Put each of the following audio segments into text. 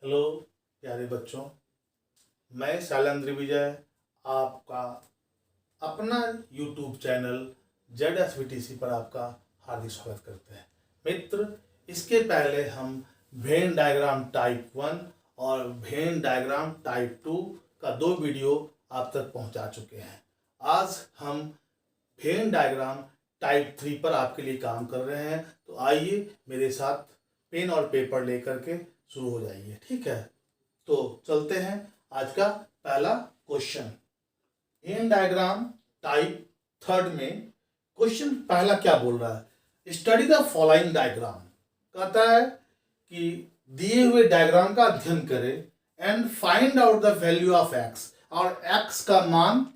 Hello प्यारे बच्चों, मैं शैलेंद्र विजय आपका अपना यूट्यूब चैनल ZSVTC पर आपका हार्दिक स्वागत करते हैं। मित्र, इसके पहले हम वेन डायग्राम टाइप 1 और वेन डायग्राम टाइप 2 का 2 वीडियो आप तक पहुंचा चुके हैं। आज हम वेन डायग्राम टाइप 3 पर आपके लिए काम कर रहे हैं, तो आइए मेरे साथ पेन और पेपर लेकर के शुरू हो जाइए। ठीक है, तो चलते हैं। आज का पहला क्वेश्चन वेन डायग्राम टाइप 3 में क्वेश्चन पहला क्या बोल रहा है, स्टडी द फॉलोइंग डायग्राम। कहता है कि दिए हुए डायग्राम का अध्ययन करें and find out the value of x, और एक्स का मान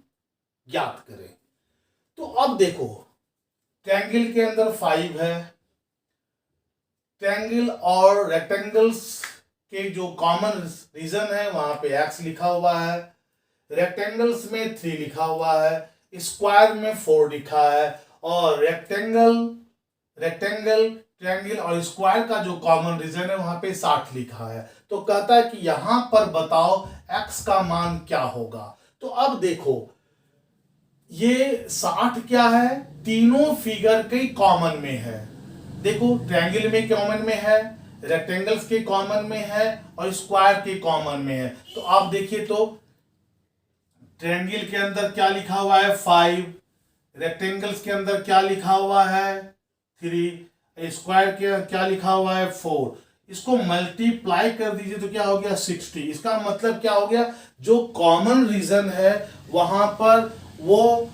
ज्ञात करें। तो अब देखो, ट्रायंगल के अंदर 5 है, ट्रायंगल और रेक्टेंगल्स के जो कॉमन रीजन है वहां पे x लिखा हुआ है, रेक्टेंगल्स में 3 लिखा हुआ है, स्क्वायर में 4 लिखा है, और रेक्टेंगल ट्रायंगल और स्क्वायर का जो कॉमन रीजन है वहां पे 60 लिखा है। तो कहता है कि यहां पर बताओ x का मान क्या होगा। तो अब देखो, ये 60 क्या है, तीनों फिगर के कॉमन में है। देखो, ट्रायंगल में कॉमन में है, रेक्टेंगल्स के कॉमन में है, और स्क्वायर के कॉमन में है। तो आप देखिए, तो ट्रायंगल के अंदर क्या लिखा हुआ है 5, रेक्टेंगल्स के अंदर क्या लिखा हुआ है 3, स्क्वायर के क्या लिखा हुआ है 4। इसको मल्टीप्लाई कर दीजिए तो क्या हो गया 60। इसका मतलब क्या हो गया, जो कॉमन रीजन है वहां पर वो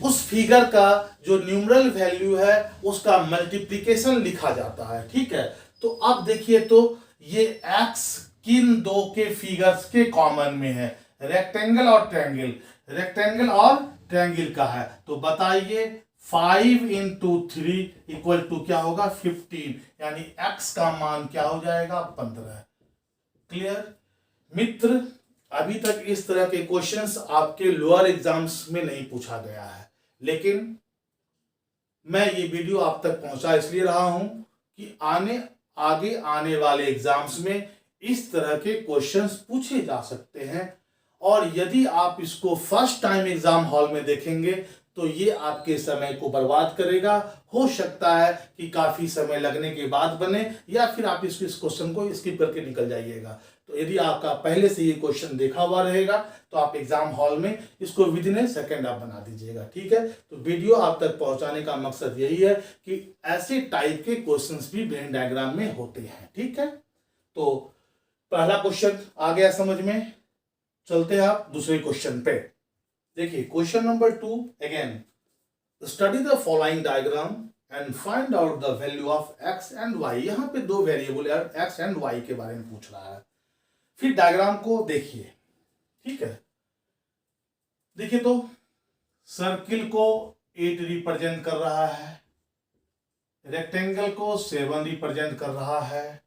उस फिगर का जो न्यूमरल वैल्यू है उसका मल्टीप्लिकेशन लिखा जाता है। ठीक है, तो अब देखिए, तो ये x किन दो के फिगर्स के कॉमन में है, रेक्टेंगल और ट्रायंगल, रेक्टेंगल और ट्रायंगल का है। तो बताइए 5 into 3 इक्वल टू क्या होगा 15, यानी x का मान क्या हो जाएगा 15। क्लियर मित्र, अभी तक इस तरह के क्वेश्चंस आपके लोअर एग्जाम्स में नहीं पूछा गया है, लेकिन मैं ये वीडियो आप तक पहुंचा इसलिए रहा हूं कि आगे आने वाले एग्जाम्स में इस तरह के क्वेश्चंस पूछे जा सकते हैं। और यदि आप इसको फर्स्ट टाइम एग्जाम हॉल में देखेंगे तो ये आपके समय को बर्बाद करेगा। हो सकता है कि काफी समय लगने के बाद बने, या फिर आप इस क्वेश्चन को स्किप करके निकल जाइएगा। तो यदि आपका पहले से ये क्वेश्चन देखा हुआ रहेगा तो आप एग्जाम हॉल में इसको विद इन ए सेकेंड आप बना दीजिएगा। ठीक है, तो वीडियो आप तक पहुंचाने का मकसद यही है कि ऐसे टाइप के क्वेश्चंस भी वेन डायग्राम में होते हैं। ठीक है, तो पहला क्वेश्चन आ गया समझ में। चलते हैं आप दूसरे क्वेश्चन पे। देखिए, question number 2 again, study the following diagram and find out the value of x and y. यहां पे 2 वेरिएबल एक्स एंड वाई के बारे में पूछ रहा है। फिर डायग्राम को देखिए। ठीक है, देखिए, तो सर्किल को 8 रिप्रेजेंट कर रहा है, रेक्टेंगल को 7 रिप्रेजेंट कर रहा है,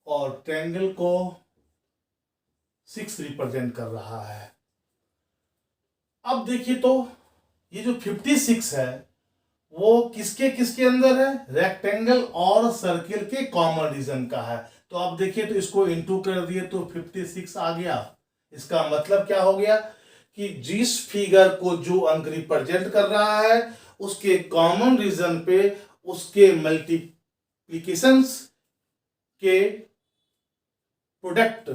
और ट्रायंगल को 6 रिप्रेजेंट कर रहा है। अब देखिए, तो ये जो 56 है वो किसके किसके अंदर है, रेक्टेंगल और सर्किल के कॉमन रीजन का है। तो अब देखिए, तो इसको इनटू कर दिए तो 56 आ गया। इसका मतलब क्या हो गया कि जिस फिगर को जो अंक रिप्रेजेंट कर रहा है उसके कॉमन रीजन पे उसके मल्टीप्लिकेशंस के प्रोडक्ट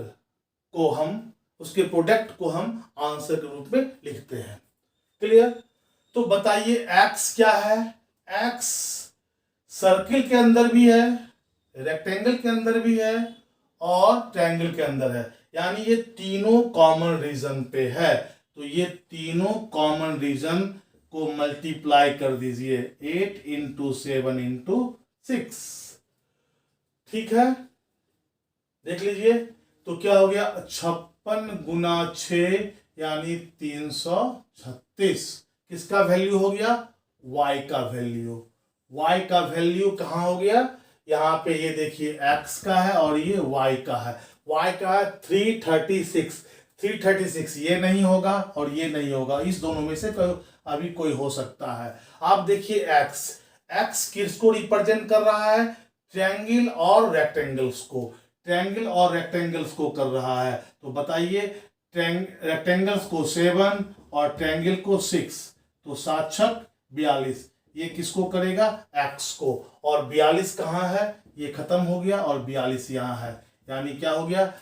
को हम आंसर के रूप में लिखते हैं। क्लियर, तो बताइए x क्या है। x सर्किल के अंदर भी है, रेक्टेंगल के अंदर भी है, और ट्रायंगल के अंदर है, यानी ये तीनों कॉमन रीजन पे है। तो ये तीनों कॉमन रीजन को मल्टीप्लाई कर दीजिए, 8 into 7 into 6। ठीक है, देख लीजिए, तो क्या हो गया 56 गुना 6 यानी 336। किसका वैल्यू हो गया, y का वैल्यू। y का वैल्यू कहां हो गया, यहां पे ये देखिए x का है और ये y का है। y का है 336। 336 ये नहीं होगा और ये नहीं होगा, इस दोनों में से अभी कोई हो सकता है। आप देखिए x किसको रिप्रेजेंट कर रहा है, ट्रायंगल और रेक्टेंगल्स को। ट्रायंगल और रेक्टेंगल्स को कर रहा है। तो बताइए रेक्टेंगल्स को 7 और ट्रायंगल को 6, तो 7 छक 42। ये किसको करेगा? एक्स को। और 42 कहाँ है? ये खत्म हो गया और 42 यहाँ है, यानी क्या हो गया?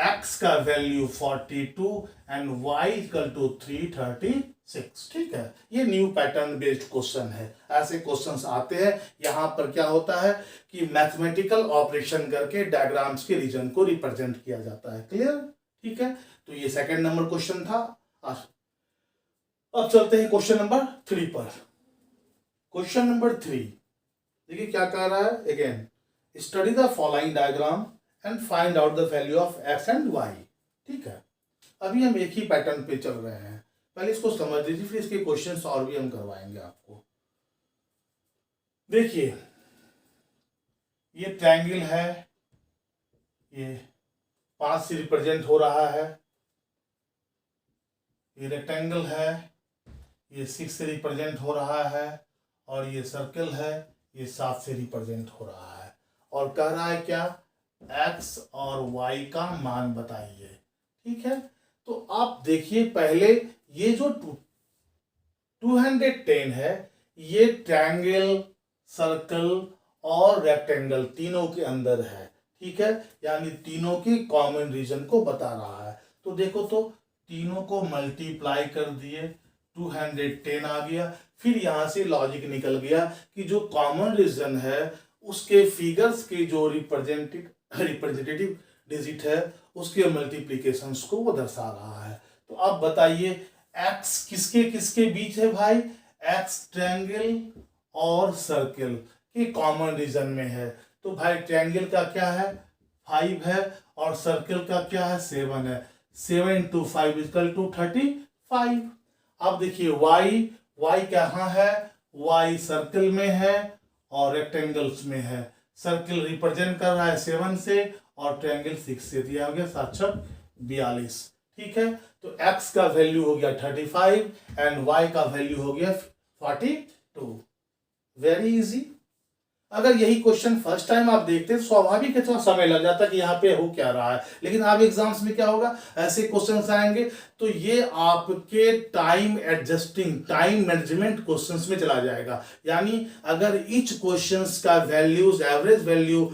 x का value 42 and y equal to 336। ठीक है, ये न्यू पैटर्न बेस्ड क्वेश्चन है। ऐसे क्वेश्चंस आते हैं। यहाँ पर क्या होता है कि मैथमेटिकल ऑपरेशन करके डायग्राम्स के रीजन को रिप्रेजेंट किया जाता है। क्लियर? ठीक है, तो ये सेकंड नंबर क्वेश्चन था। अब चलते हैं क्वेश्चन नंबर 3 पर। क्वेश्चन नंबर 3 देखिए क्या कह रहा है। Again, study the following diagram and find out the value of x and y। ठीक है, अभी हम एक ही पैटर्न पे चल रहे हैं। पहले इसको समझ लीजिए, फिर इसके क्वेश्चंस और भी हम करवाएंगे आपको। देखिए, ये ट्रायंगल है, ये 5 से रिप्रेजेंट हो रहा है। ये रेक्टेंगल है, ये 6 से रिप्रेजेंट हो रहा है। और ये सर्कल है, ये 7 से रिप्रेजेंट हो रहा है। और कह रहा है क्या? x और y का मान बताइए। ठीक है, तो आप देखिए पहले ये जो 210 है, ये ट्रायंगल, सर्कल और रेक्टेंगल तीनों के अंदर है। ठीक है, यानी तीनों के कॉमन रीजन को बता रहा है। तो देखो, तो तीनों को मल्टीप्लाई कर दिए, 210 आ गया। फिर यहां से लॉजिक निकल गया कि जो कॉमन रीजन है उसके फिगर्स के जो रिप्रेजेंटेटिव डिजिट है उसके मल्टीप्लिकेशंस को वो दर्शा रहा है। तो अब बताइए x किसके किसके बीच है भाई? x ट्रायंगल और सर्कल के कॉमन रीजन में है। तो भाई ट्रायंगल का क्या है? 5 है और सर्कल का क्या है? 7 है। 7 × 5 = 35। अब देखिए y कहाँ है? y सर्कल में है और रेक्टेंगल्स में है। सर्कल रिप्रेजेंट कर रहा है 7 से और ट्रायंगल 6 से। दिया हो गया 7 छक 42। ठीक है, तो x का वैल्यू हो गया 35 एंड y का वैल्यू हो गया 42। Very easy. अगर यही क्वेश्चन फर्स्ट टाइम आप देखते तो स्वाभाविक है थोड़ा समय लग जाता कि यहाँ पे हो क्या रहा है। लेकिन आप एग्जाम्स में क्या होगा, ऐसे क्वेश्चंस आएंगे तो ये आपके time adjusting, time management questions में चला जाएगा। यानी अगर ईच क्वेश्चंस का values, average value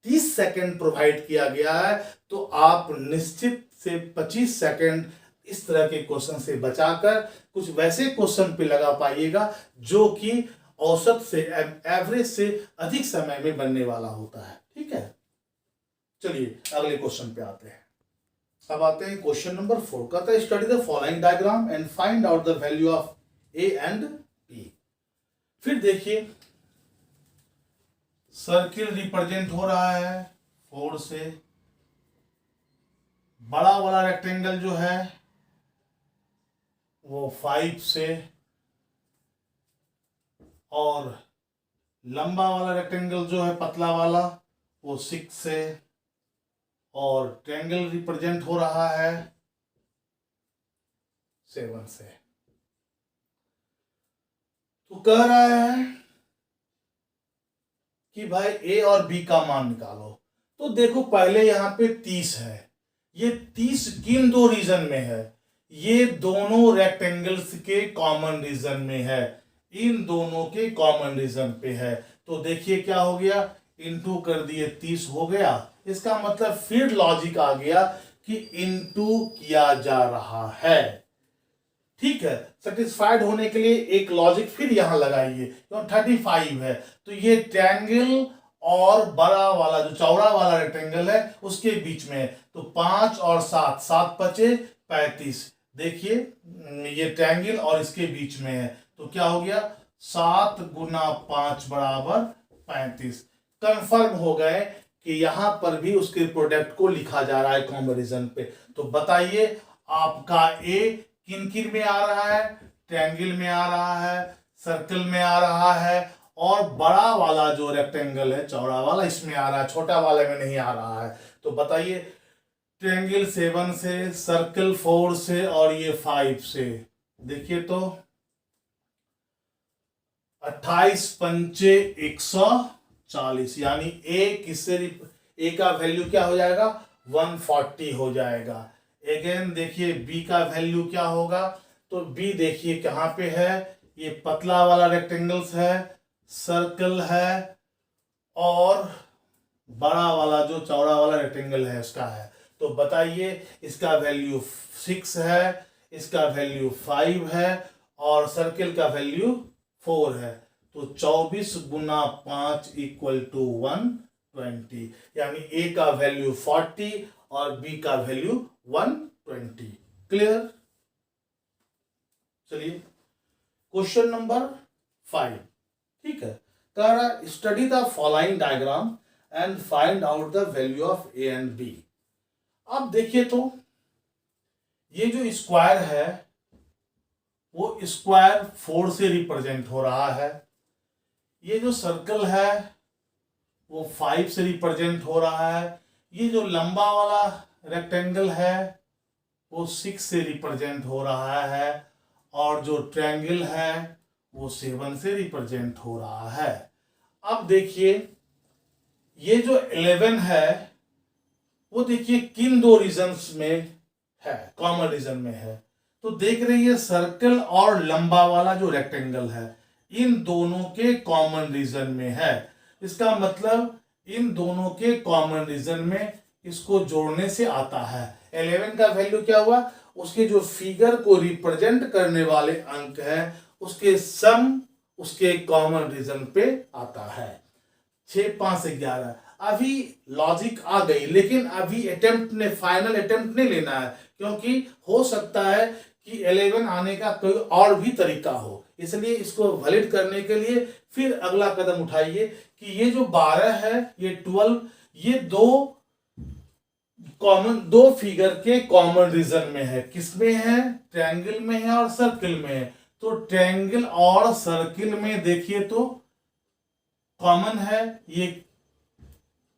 30 second provide किया गया है तो आप निश्चित से 25 सेकंड इस तरह के क्वेश्चन से बचाकर कुछ वैसे क्वेश्चन पे लगा पाइएगा जो कि औसत से, एवरेज से अधिक समय में बनने वाला होता है। ठीक है, चलिए अगले क्वेश्चन पे आते हैं। अब आते हैं क्वेश्चन नंबर 4। कहता है study the following diagram and find out the value of a and b। फिर देखिए सर्किल रिप्रेजेंट हो रहा है 4 से। बड़ा वाला रेक्टेंगल जो है वो 5 से और लंबा वाला रेक्टेंगल जो है पतला वाला वो 6 से और ट्रायंगल रिप्रेजेंट हो रहा है 7 से। तो कह रहा है कि भाई a और b का मान निकालो। तो देखो पहले यहां पे 30 है। ये 30 किन दो रीजन में है? ये दोनों रेक्टेंगल्स के कॉमन रीजन में है, इन दोनों के कॉमन रीजन पे है। तो देखिए क्या हो गया, इनटू कर दिए 30 हो गया। इसका मतलब फिर लॉजिक आ गया कि इनटू किया जा रहा है। ठीक है, सेटिस्फाइड होने के लिए एक लॉजिक फिर यहां लगाइए। तो 35 है तो ये ट्रायंगल और बड़ा वाला जो चौड़ा वाला रेक्टेंगल है उसके बीच में है। तो 5 और 7, 7 × 5 = 35। देखिए ये ट्रायंगल और इसके बीच में है तो क्या हो गया, 7 × 5 = 35। कंफर्म हो गए कि यहां पर भी उसके प्रोडक्ट को लिखा जा रहा है कॉमन रीजन पे। तो बताइए आपका ए किन किन में आ रहा है? ट्रायंगल में आ रहा है, सर्कल में आ रहा है और बड़ा वाला जो रेक्टेंगल है चौड़ा वाला इसमें आ रहा है, छोटा वाले में नहीं आ रहा है। तो बताइए ट्रायंगल 7 से, सर्कल 4 से और ये 5 से। देखिए तो 28 × 5 = 140, यानी ए किससे ए का वैल्यू क्या हो जाएगा 140 हो जाएगा। अगेन देखिए बी का वैल्यू क्या होगा, तो बी देखिए कहाँ पे है, ये पतला वाला रेक्टेंगल्स है, सर्कल है, और बड़ा वाला जो चौड़ा वाला रेक्टेंगल है उसका है। तो बताइए इसका वैल्यू 6 है, इसका वैल्यू 5 है, और सर्किल का वैल्यू 4 है। तो 24 गुना 5 इक्वल टू 120, यानी ए का वैल्यू 40 और बी का वैल्यू 120। क्लियर? चलिए क्वेश्चन नंबर 5, ठीक है, कह रहा study the following diagram and find out the value of A and B. अब देखिए तो ये जो स्क्वायर है वो स्क्वायर 4 से रिप्रेजेंट हो रहा है, ये जो सर्कल है वो 5 से रिप्रेजेंट हो रहा है, ये जो लंबा वाला रेक्टेंगल है वो 6 से रिप्रेजेंट हो रहा है, और जो ट्रायंगल है वो 7 से रिप्रेजेंट हो रहा है। अब देखिए ये जो 11 है वो देखिए किन दो रीजन्स में है, कॉमन रीजन में है। तो देख रही है सर्कल और लंबा वाला जो रेक्टेंगल है इन दोनों के कॉमन रीजन में है। इसका मतलब इन दोनों के कॉमन रीजन में इसको जोड़ने से आता है। 11 का वैल्यू क्या हुआ, उसके जो फिगर को रिप्रेजेंट करने वाले अंक है उसके सम उसके कॉमन रीजन पे आता है। 6 5 से 11। अभी लॉजिक आ गई, लेकिन अभी अटेम्प्ट ने फाइनल अटेम्प्ट नहीं लेना है, क्योंकि हो सकता है कि 11 आने का कोई और भी तरीका हो। इसलिए इसको वैलिड करने के लिए फिर अगला कदम उठाइए कि ये जो 12 है ये 12, ये दो फिगर के कॉमन रीजन में है। किसमें है, ट्रायंगल में है और सर्किल में है। तो ट्रायंगल और सर्किल में देखिए तो कॉमन है, ये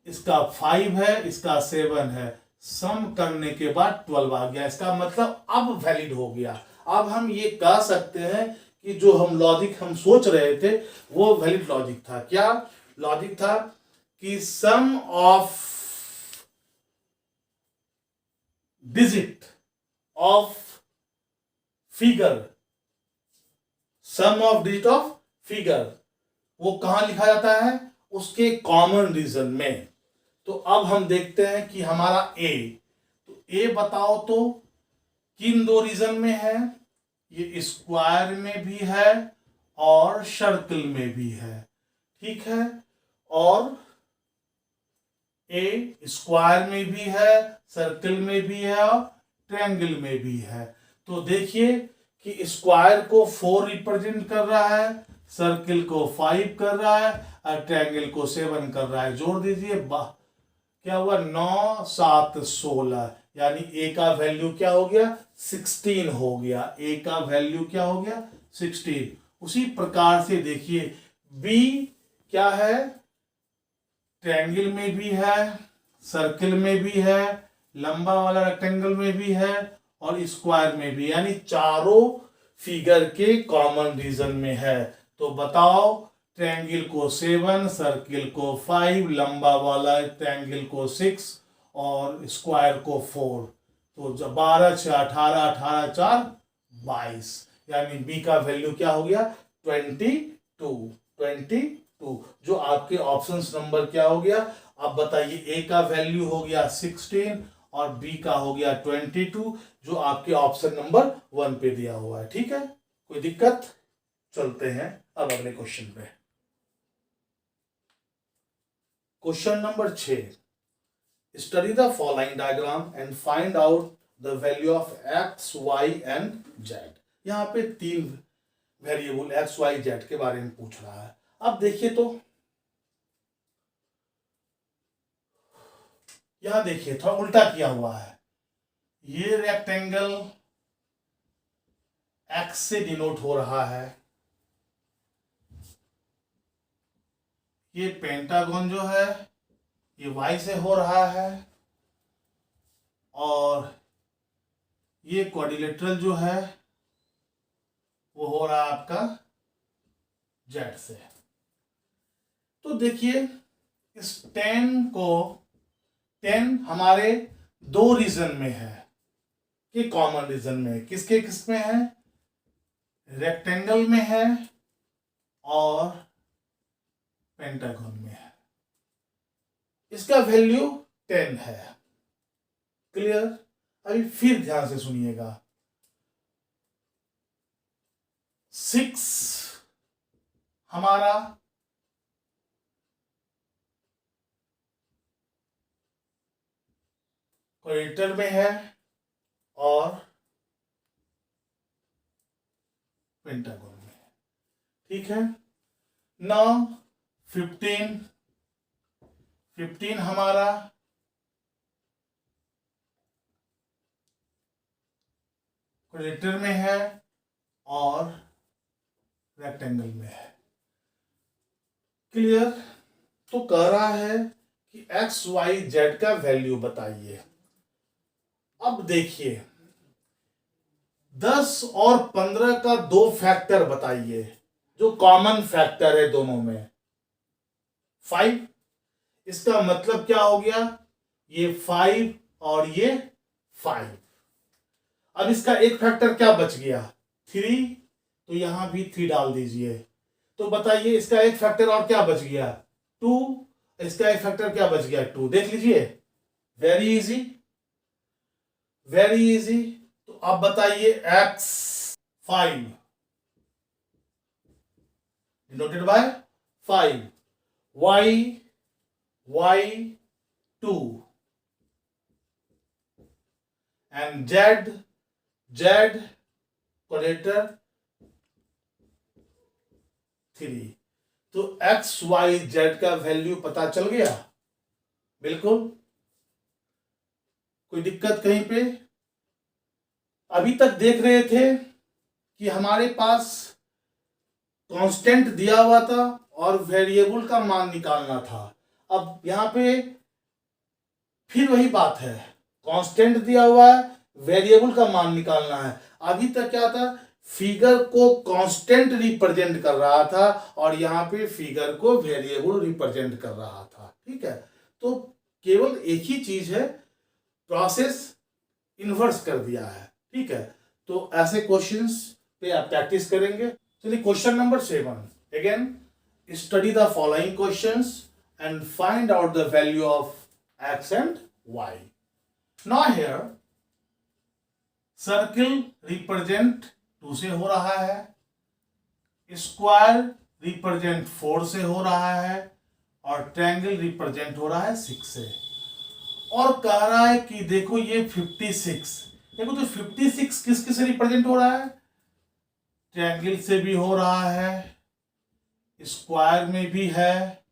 इसका 5 है, इसका 7 है, सम करने के बाद 12 आ गया। इसका मतलब अब वैलिड हो गया। अब हम ये कह सकते हैं कि जो हम लॉजिक हम सोच रहे थे वो वैलिड लॉजिक था। क्या लॉजिक था कि sum of digit of figure, sum of digit of figure वो कहां लिखा जाता है, उसके कॉमन रीजन में। तो अब हम देखते हैं कि हमारा ए, तो ए बताओ तो किन दो रीजन में है, ये स्क्वायर में भी है और सर्कल में भी है, ठीक है। और ए स्क्वायर में भी है, सर्कल में भी है और ट्रायंगल में भी है। तो देखिए कि स्क्वायर को 4 रिप्रेजेंट कर रहा है, सर्कल को 5 कर रहा है और ट्रायंगल को 7 कर रहा है। जोड़ दीजिए, क्या हुआ, 9 7 16, यानी ए का वैल्यू क्या हो गया 16 हो गया। ए का वैल्यू क्या हो गया 16। उसी प्रकार से देखिए बी क्या है, ट्रायंगल में भी है, सर्कल में भी है, लंबा वाला रेक्टेंगल में भी है और स्क्वायर में भी, यानी चारों फिगर के कॉमन रीजन में है। तो बताओ ट्रायंगल को 7, सर्किल को 5, लंबा वाला ट्रायंगल को 6 और स्क्वायर को 4। तो जब 12 6 18, 18 4 22, यानी बी का वैल्यू क्या हो गया 22। जो आपके ऑप्शंस नंबर क्या हो गया, अब बताइए ए का वैल्यू हो गया 16 और बी का हो गया 22, जो आपके ऑप्शन नंबर 1 पे दिया हुआ है। ठीक है, कोई दिक्कत? चलते हैं अब अगले क्वेश्चन पे। Question number 6, study the following diagram and find out the value of x y and z. यहाँ पे 3 वेरिएबल एक्स वाई जेड के बारे में पूछ रहा है। अब देखिए तो यहां देखिए थोड़ा उल्टा किया हुआ है। ये रेक्टेंगल एक्स से डिनोट हो रहा है, ये पेंटागन जो है ये वाई से हो रहा है, और ये क्वाड्रिलेटरल जो है वो हो रहा है आपका जेड से। तो देखिए इस 10 को 10 हमारे दो रीजन में है कि कॉमन रीजन में, किसके किस में है, रेक्टेंगल में है और पेंटागन में है। इसका वैल्यू 10 है। क्लियर? अभी फिर ध्यान से सुनिएगा। 6 हमारा क्वाड्रेटर में है और पेंटागन में है। ठीक है। 9 15 हमारा क्वाड्रेटर में है और रेक्टेंगल में है। क्लियर? तो कह रहा है कि एक्स वाई जेड का वैल्यू बताइए। अब देखिए 10 और 15 का दो फैक्टर बताइए जो कॉमन फैक्टर है दोनों में। 5, इसका मतलब क्या हो गया, ये 5 और ये 5। अब इसका एक फैक्टर क्या बच गया, 3, तो यहां भी 3 डाल दीजिए। तो बताइए इसका एक फैक्टर और क्या बच गया, 2, इसका एक फैक्टर क्या बच गया, 2। देख लीजिए, वेरी इजी, वेरी इजी। तो अब बताइए x 5 denoted by 5, y 2 and z क्वाड्रेटर 3। तो x y z का वैल्यू पता चल गया। बिल्कुल, कोई दिक्कत कहीं पे? अभी तक देख रहे थे कि हमारे पास कांस्टेंट दिया हुआ था और वेरिएबल का मान निकालना था। अब यहां पे फिर वही बात है, कांस्टेंट दिया हुआ है, वेरिएबल का मान निकालना है। अभी तक क्या था, फिगर को कांस्टेंट रिप्रेजेंट कर रहा था और यहां पे फिगर को वेरिएबल रिप्रेजेंट कर रहा था। ठीक है, तो केवल एक ही चीज है, प्रोसेस इन्वर्स कर दिया है। ठीक है, तो ऐसे क्वेश्चंस पे आप प्रैक्टिस करेंगे। चलिए question number 7, again study the following questions and find out the value of x and y. Now here circle represent 2 से हो रहा है, स्क्वायर रिप्रेजेंट 4 से हो रहा है और ट्रायंगल रिप्रेजेंट हो रहा है 6 से। और कह रहा है कि देखो ये 56, देखो तो 56 किस किस से रिप्रेजेंट हो रहा है, ट्रायंगल से भी हो रहा है, स्क्वायर में भी है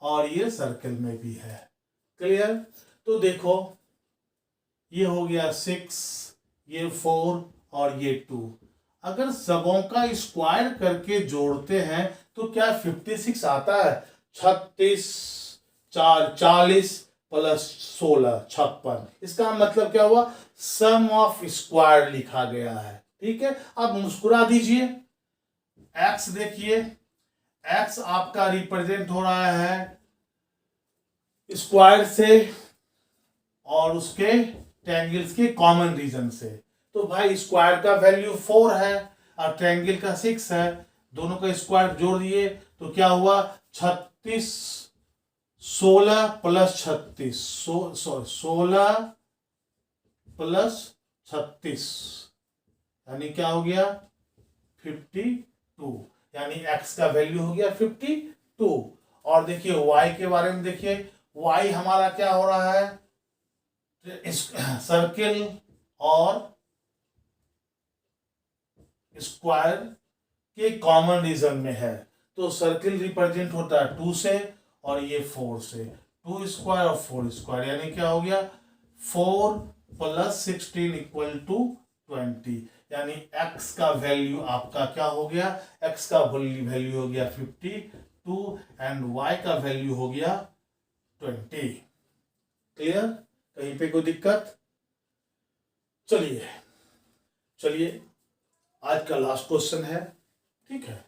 और ये सर्कल में भी है। क्लियर? तो देखो ये हो गया 6, ये 4 और ये 2। अगर सबों का स्क्वायर करके जोड़ते हैं तो क्या 56 आता है? 36 4 40 प्लस 16 56। इसका मतलब क्या हुआ, सम ऑफ स्क्वायर लिखा गया है। ठीक है, अब मुस्कुरा दीजिए। x देखिए, x आपका रिप्रेजेंट हो रहा है स्क्वायर से और उसके ट्रायंगल्स के कॉमन रीजन से। तो भाई स्क्वायर का वैल्यू 4 है और ट्रायंगल का 6 है, दोनों का स्क्वायर जोड़ दिए तो क्या हुआ, 36 16 प्लस 36 16 प्लस 36 यानी क्या हो गया 52, यानी x का वैल्यू हो गया 52। और देखिए y के बारे में देखिए, y हमारा क्या हो रहा है, सर्किल और स्क्वायर के कॉमन रीजन में है। तो सर्किल रिप्रेजेंट होता है 2 से और ये 4 से, 2 स्क्वायर और 4 स्क्वायर यानी क्या हो गया 4 प्लस 16 इक्वल टू 20। यानी x का वैल्यू आपका क्या हो गया, x का वैल्यू हो गया 52 एंड y का वैल्यू हो गया 20। क्लियर? कहीं पे कोई दिक्कत? चलिए चलिए आज का लास्ट क्वेश्चन है। ठीक है,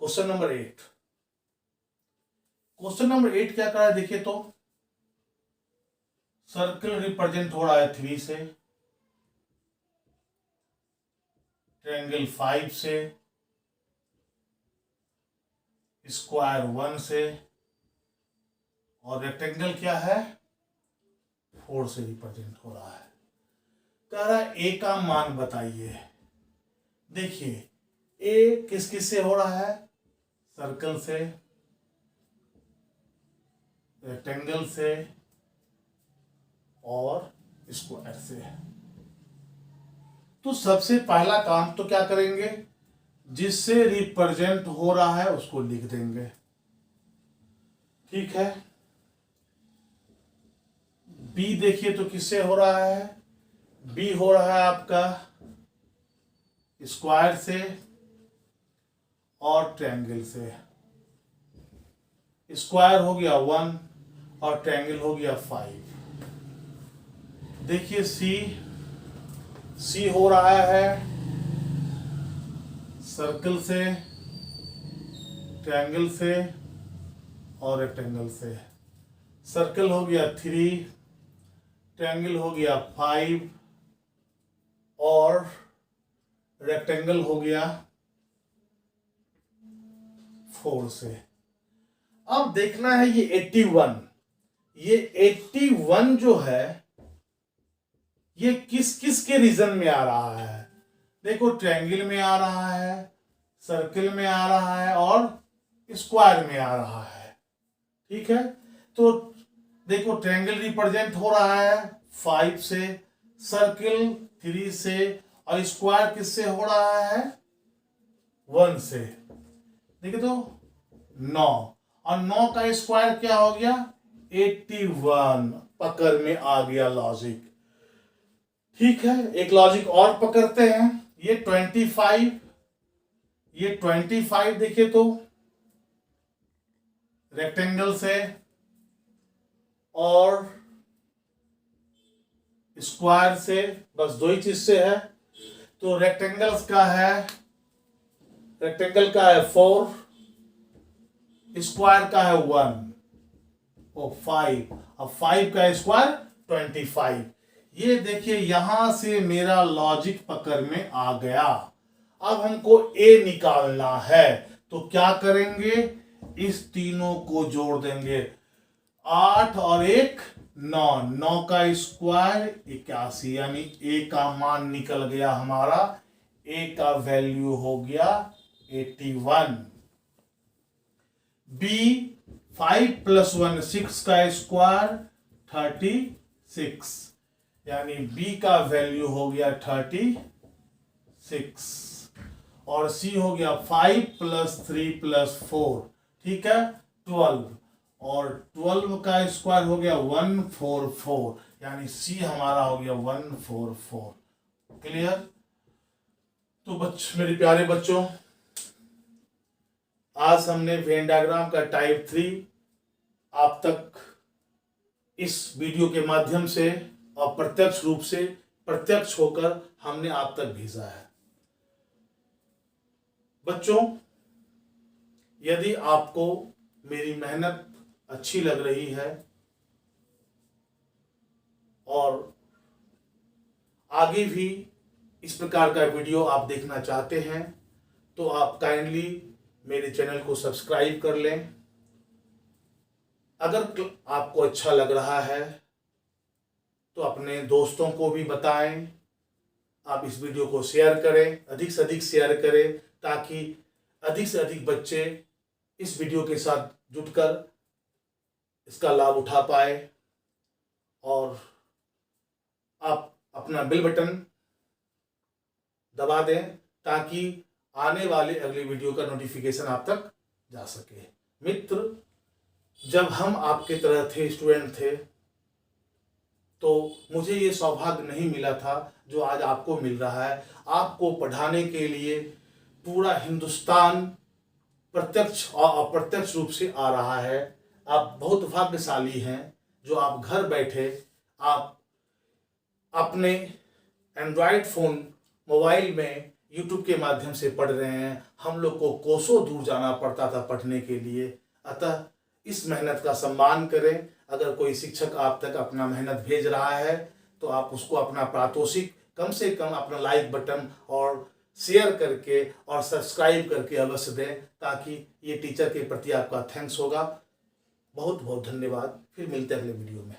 क्वेश्चन नंबर 8। क्वेश्चन नंबर 8 क्या करा है देखिए, तो सर्कल रिप्रेजेंट हो रहा है 3 से, ट्रायंगल 5 से, स्क्वायर 1 से, और रेक्टेंगल क्या है 4 से रिप्रेजेंट हो रहा है। कह रहा है ए का मान बताइए। देखिए ए किस किस से हो रहा है, सर्कल से, रेक्टेंगल से और स्क्वायर से। तो सबसे पहला काम तो क्या करेंगे, जिससे रिप्रेजेंट हो रहा है उसको लिख देंगे। ठीक है, बी देखिए तो किससे हो रहा है, बी हो रहा है आपका स्क्वायर से और ट्रायंगल से। स्क्वायर हो गया 1 और ट्रायंगल हो गया 5। देखिए सी हो रहा है सर्कल से, ट्रायंगल से और रेक्टेंगल से। सर्कल हो गया 3, ट्रायंगल हो गया 5 और रेक्टेंगल हो गया 4 से। अब देखना है ये 81 जो है ये किस किस के रीजन में आ रहा है। देखो ट्रायंगल में आ रहा है, सर्कल में आ रहा है और स्क्वायर में आ रहा है। ठीक है, तो देखो ट्रायंगल रिप्रेजेंट हो रहा है 5 से, सर्कल 3 से और स्क्वायर किससे हो रहा है 1 से। देखिए तो 9 और 9 का स्क्वायर क्या हो गया 81। पकड़ में आ गया लॉजिक। ठीक है, एक लॉजिक और पकड़ते हैं। ये 25 देखिए तो रेक्टेंगल से और स्क्वायर से, बस 2 ही चीज से है। तो रेक्टेंगल का है 4, स्क्वायर का है 1 और 5। अब 5 का स्क्वायर 25। ये देखिए यहां से मेरा लॉजिक पकड़ में आ गया। अब हमको ए निकालना है तो क्या करेंगे, इस तीनों को जोड़ देंगे। 8 और 1 9, 9 का स्क्वायर 81, यानी ए का मान निकल गया हमारा। ए का वैल्यू हो गया 81। बी 5 + 1 6 का स्क्वायर 36, यानी बी का वैल्यू हो गया 36। और सी हो गया 5 + 3 + 4, ठीक है 12, और 12 का स्क्वायर हो गया 144, यानी सी हमारा हो गया 144। क्लियर। तो मेरे प्यारे बच्चों, आज हमने वेन डायग्राम का टाइप 3 आप तक इस वीडियो के माध्यम से और प्रत्यक्ष रूप से प्रत्यक्ष होकर हमने आप तक भेजा है। बच्चों, यदि आपको मेरी मेहनत अच्छी लग रही है और आगे भी इस प्रकार का वीडियो आप देखना चाहते हैं तो आप काइंडली मेरे चैनल को सब्सक्राइब कर लें। अगर आपको अच्छा लग रहा है तो अपने दोस्तों को भी बताएं। आप इस वीडियो को शेयर करें, अधिक से अधिक शेयर करें, ताकि अधिक से अधिक बच्चे इस वीडियो के साथ जुड़कर इसका लाभ उठा पाए। और आप अपना बेल बटन दबा दें ताकि आने वाले अगले वीडियो का नोटिफिकेशन आप तक जा सके। मित्र, जब हम आपके तरह थे, स्टूडेंट थे, तो मुझे ये सौभाग्य नहीं मिला था जो आज आपको मिल रहा है। आपको पढ़ाने के लिए पूरा हिंदुस्तान प्रत्यक्ष और अप्रत्यक्ष रूप से आ रहा है। आप बहुत भाग्यशाली हैं जो आप घर बैठे आप अपने एंड्रॉयड फ़ोन मोबाइल में यूट्यूब के माध्यम से पढ़ रहे हैं। हम लोग को कोसों दूर जाना पड़ता था पढ़ने के लिए। अतः इस मेहनत का सम्मान करें। अगर कोई शिक्षक आप तक अपना मेहनत भेज रहा है तो आप उसको अपना पारितोषिक कम से कम अपना लाइक बटन और शेयर करके और सब्सक्राइब करके अवश्य दें, ताकि ये टीचर के प्रति आपका थैंक्स होगा। बहुत बहुत धन्यवाद। फिर मिलते हैं अगले वीडियो में।